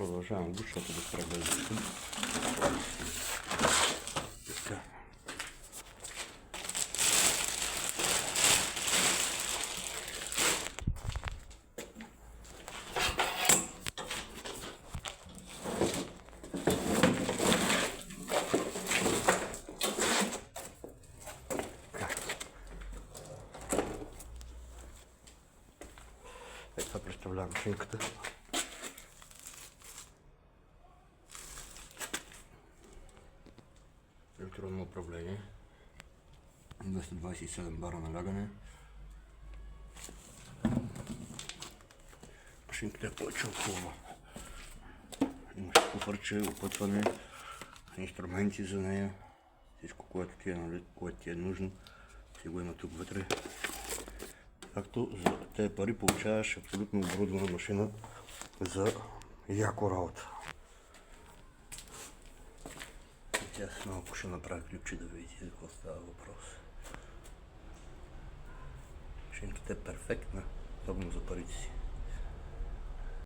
Продължавам защото да прегледам. Така. Това представлява машинката. Електронно управление. 227 бара налягане. Машинката е повече от хубава. Имаш куфърче, опътване, инструменти за нея. Всичко, което ти е нужно, си го има тук вътре. Както за тези пари получаваш абсолютно оборудвана машина за яко работа. И тя с малко ще направя клипче да видите за какво става въпрос. Машинката е перфектна, особено за парите си.